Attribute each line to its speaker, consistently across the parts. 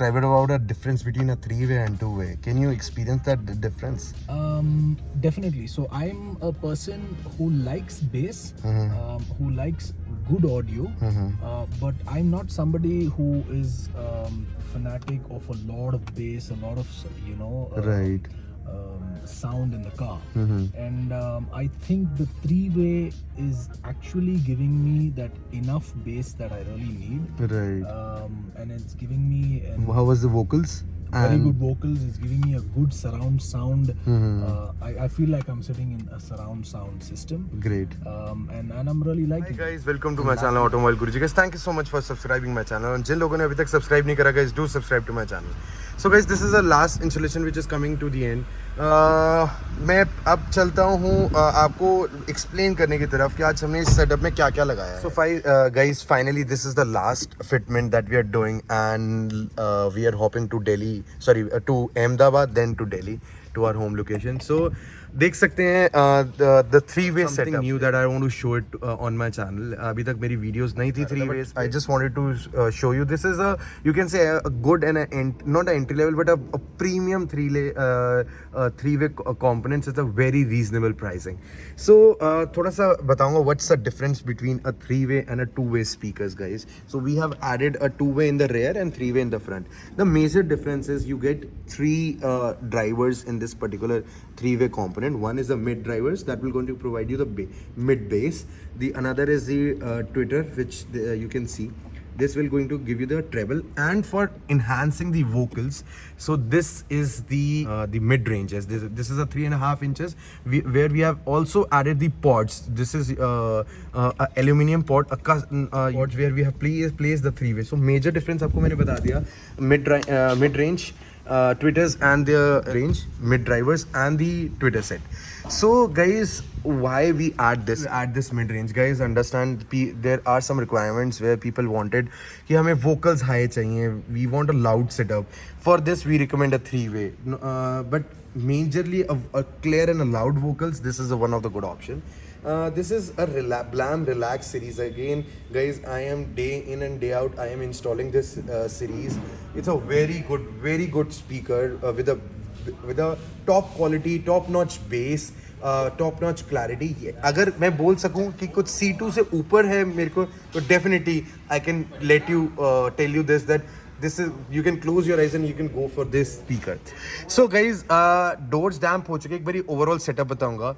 Speaker 1: describe it about a difference between a three-way and two-way. Can you experience that difference?
Speaker 2: Definitely. So I'm a person who likes bass, who likes good audio, but I'm not somebody who is fanatic of a lot of bass, a lot of
Speaker 1: Right.
Speaker 2: sound in the car. And I think the three-way is actually giving me that enough bass that I really need.
Speaker 1: Right.
Speaker 2: And it's giving me
Speaker 1: How was the vocals?
Speaker 2: very good vocals. It's giving me a good surround sound. I feel like I'm sitting in a surround sound system.
Speaker 1: Great.
Speaker 2: And I'm really liking.
Speaker 1: Hi guys, welcome to my channel Automobile Guruji. Guys, thank you so much for subscribing my channel. And जिन लोगों ने अभी तक subscribe नहीं करा guys, do subscribe to my channel. So guys, this is the last installation which is coming to the end. मैं अब चलता हूँ आपको explain करने की तरफ कि आज हमने इस setup में क्या क्या लगाया है. So guys, finally this is the last fitment that we are doing, and we are hopping to Delhi, to Ahmedabad, then to Delhi, to our home location. So देख सकते हैं the three-way setup. New that I want to show it on my channel. अभी तक मेरी videos नहीं थी three ways. I just wanted to show you. This is you can say a good and not an entry level but a premium three-way components at a very reasonable pricing. So थोड़ा सा बताऊंगा what's the difference between a three-way and a two-way speakers, guys. So we have added a two-way in the rear and three-way in the front. The major difference is you get three drivers in this particular three-way component. One is the mid drivers that will going to provide you the mid bass. The another is the tweeter, which you can see. This will going to give you the treble, and for enhancing the vocals. So this is the mid ranges. This is a 3.5 inches where we have also added the pods. This is a aluminium pod, pods where we have placed the three-way. So major difference आपको मैंने बता दिया. Mid range tweeters and the range, mid drivers and the tweeter set. So guys, why we add this mid range, guys? Understand there are some requirements where people wanted कि हमें vocals high चाहिए, we want a loud setup. For this we recommend a three-way, but majorly a clear and a loud vocals, this is one of the good option. This is a BLAM Relax series. Again guys, I am day in and day out I am installing this series. It's a very good speaker with a top quality, top notch bass, top notch clarity. अगर मैं बोल सकूं कि कुछ C2 से ऊपर है मेरे को, तो definitely I can let you tell you that this is, you can close your eyes and you can go for this speaker. So guys, doors damp हो चुके. एक बारी overall setup बताऊंगा.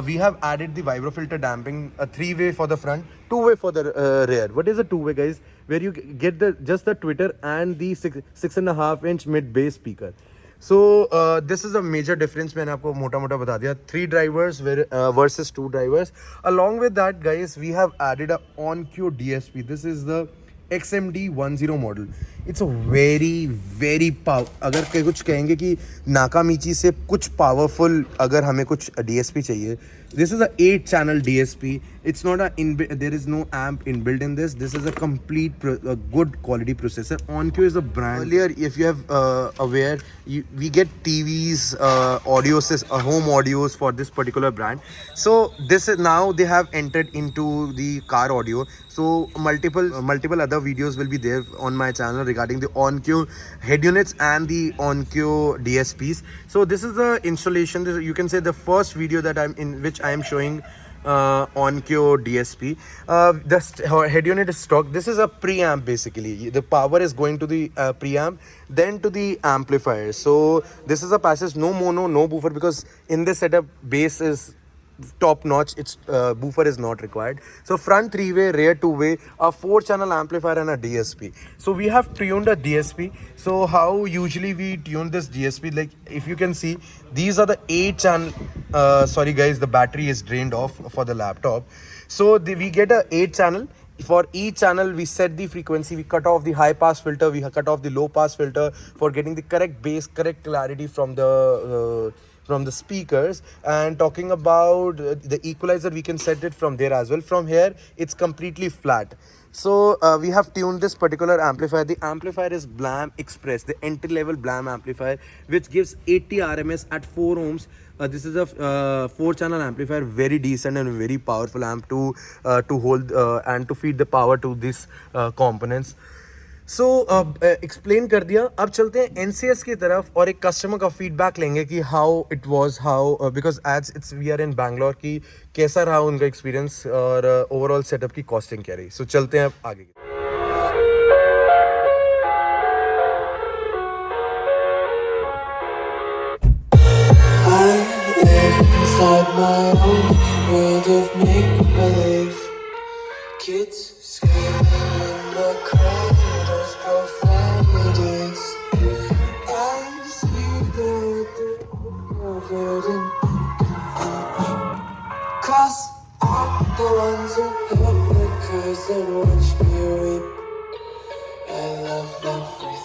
Speaker 1: We have added the Vibrofiltr damping, a three-way for the front, two-way for the rear. What is a two-way, guys? Where you get just the tweeter and the 6.5 inch mid bass speaker. So this is a major difference. मैंने आपको मोटा बता दिया. 3 drivers versus 2 drivers. Along with that, guys, we have added a ONKYO DSP. This is the XMD10 model. It's a very power. अगर कुछ कहेंगे कि नाकामीची से कुछ powerful अगर हमें कुछ DSP चाहिए, this is a 8-channel DSP. It's not there is no amp inbuilt in this. This is a complete good quality processor. ONKYO is a brand. Earlier, if you have aware, we get TVs, home audios for this particular brand. So this is now they have entered into the car audio. So multiple other videos will be there on my channel regarding the ONKYO head units and the ONKYO DSPs. So this is the installation. You can say the first video that which I am showing ONKYO DSP. The head unit is stock. This is a preamp basically. The power is going to the preamp, then to the amplifier. So this is a passage, no mono, no boofer, because in this setup bass is top notch. It's boofer is not required. So front three-way, rear two-way, a 4-channel amplifier and a DSP. So we have tuned a DSP. So how usually we tune this DSP, like if you can see, these are the 8-channel. Sorry guys, the battery is drained off for the laptop. So we get a 8-channel. For each channel we set the frequency, we cut off the high pass filter, we cut off the low pass filter for getting the correct bass, correct clarity from the speakers. And talking about the equalizer, we can set it from there as well. From here it's completely flat. So we have tuned this particular amplifier. The amplifier is BLAM Express, the entry level BLAM amplifier, which gives 80 RMS at 4 ohms. This is a 4-channel amplifier, very decent and very powerful amp to hold and to feed the power to these components. So explain कर दिया. अब चलते हैं NCS की तरफ और एक customer का फीडबैक लेंगे कि how it was, how because as it's we are in Bangalore की कैसा रहा उनका एक्सपीरियंस और ओवरऑल सेटअप की कॉस्टिंग क्या रही. सो चलते हैं अब आगे.
Speaker 3: Inside my own world of make-believe. Kids screaming in the corridors, profanities. I see the covered in cross out the ones who hurt the curse and watch me weep. I love everything.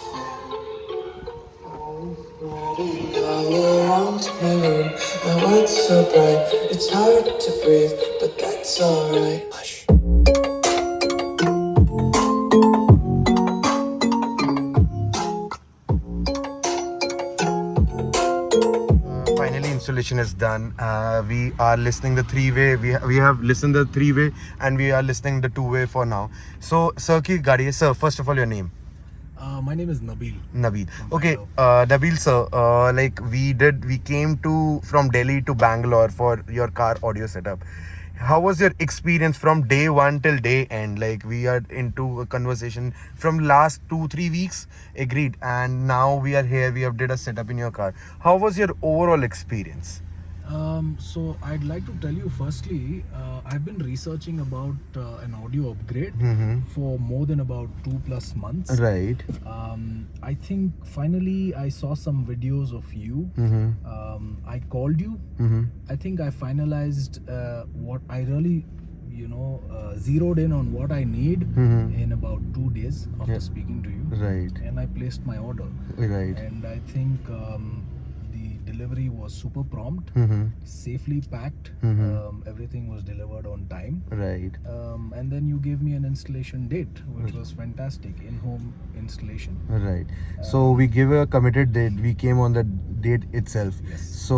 Speaker 3: All around my room, now it's so bright, it's hard to breathe, but that's alright. Hush.
Speaker 1: Finally installation is done. We are listening the three-way. We have listened the three-way and we are listening the two-way for now. So sir ki gaadi hai. Sir, first of all your name.
Speaker 2: My name is Nabil.
Speaker 1: Nabil.
Speaker 2: From
Speaker 1: Okay,
Speaker 2: Bangalore.
Speaker 1: Nabil sir, like we came from Delhi to Bangalore for your car audio setup. How was your experience from day one till day end? Like we are into a conversation from last 2-3 weeks, agreed, and now we are here. We have did a setup in your car. How was your overall experience?
Speaker 2: So I'd like to tell you firstly, I've been researching about an audio upgrade for more than about 2+ months.
Speaker 1: Right.
Speaker 2: I think finally I saw some videos of you. I called you. I think I finalized what I really, zeroed in on what I need in about 2 days after speaking to you.
Speaker 1: Right.
Speaker 2: And I placed my order.
Speaker 1: Right.
Speaker 2: And I think the delivery was super prompt, safely packed. Everything was delivered on time.
Speaker 1: Right.
Speaker 2: And then you gave me an installation date, which was fantastic, in-home installation.
Speaker 1: Right. So we give a committed date. We came on the date itself.
Speaker 2: Yes.
Speaker 1: So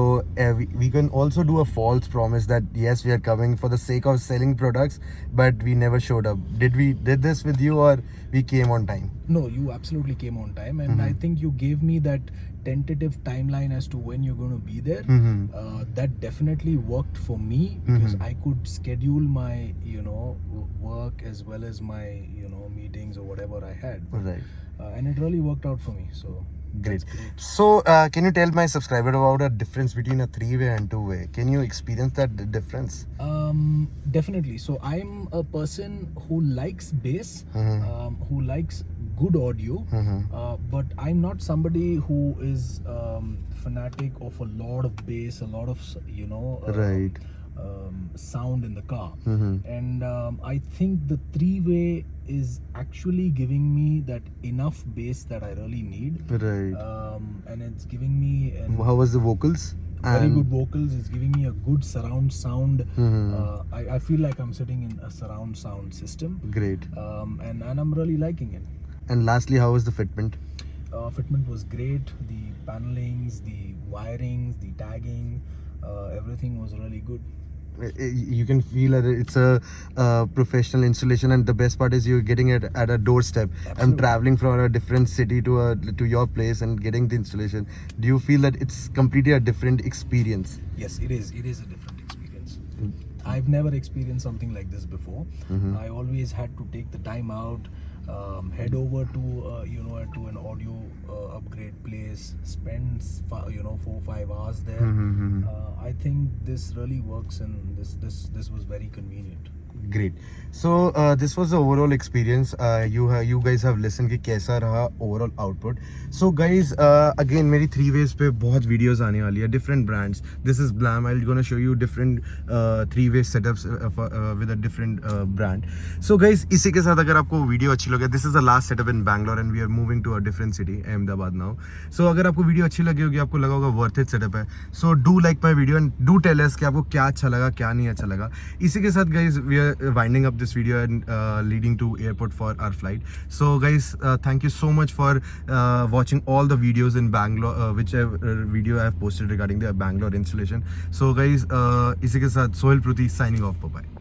Speaker 1: we can also do a false promise that yes, we are coming for the sake of selling products, but we never showed up. Did this with you or we came on time?
Speaker 2: No, you absolutely came on time, and I think you gave me that tentative timeline as to when you're going to be there. That definitely worked for me because I could schedule my work as well as my meetings or whatever I had.
Speaker 1: Right.
Speaker 2: And it really worked out for me. So
Speaker 1: Great. So can you tell my subscriber about the difference between a three-way and two-way? Can you experience that difference?
Speaker 2: Definitely. So I'm a person who likes bass, who likes good audio, but I'm not somebody who is fanatic of a lot of bass, a lot of
Speaker 1: Right.
Speaker 2: sound in the car. And I think the three-way is actually giving me that enough bass that I really need.
Speaker 1: Right.
Speaker 2: And it's giving me
Speaker 1: How was the vocals?
Speaker 2: very good vocals. It's giving me a good surround sound. I feel like I'm sitting in a surround sound system.
Speaker 1: Great.
Speaker 2: And I'm really liking it.
Speaker 1: And lastly, how was the fitment?
Speaker 2: Fitment was great. The panelings, the wirings, the tagging, everything was really good.
Speaker 1: You can feel that it's a professional installation, and the best part is you're getting it at a doorstep. I'm traveling from a different city to your place and getting the installation. Do you feel that it's completely a different experience?
Speaker 2: Yes, it is. It is a different experience. I've never experienced something like this before. I always had to take the time out, head over to to an audio upgrade place, spend 4-5 hours there. I think this really works, and this was very convenient.
Speaker 1: Great. So this was the overall experience. You guys have listened कि कैसा रहा overall output. So guys, again मेरी 3 ways पे बहुत videos आने वाली है, different brands. This is BLAM. I'm gonna show you different 3-way setups with a different brand. So guys, इसी के साथ अगर आपको वीडियो अच्छी लगे, this is the last setup in Bangalore and we are moving to a different city, Ahmedabad now. So अगर आपको video अच्छी लगी होगी, आपको लगा होगा worth it setup है, so do like my video and do tell us कि आपको क्या अच्छा लगा, क्या नहीं अच्छा लगा. इसी के साथ guys, we are winding up this video and leading to airport for our flight. So guys, thank you so much for watching all the videos in Bangalore, whichever video I have posted regarding the Bangalore installation. So guys, इसी के साथ सोहेल पृथ्वी signing off. Bye bye.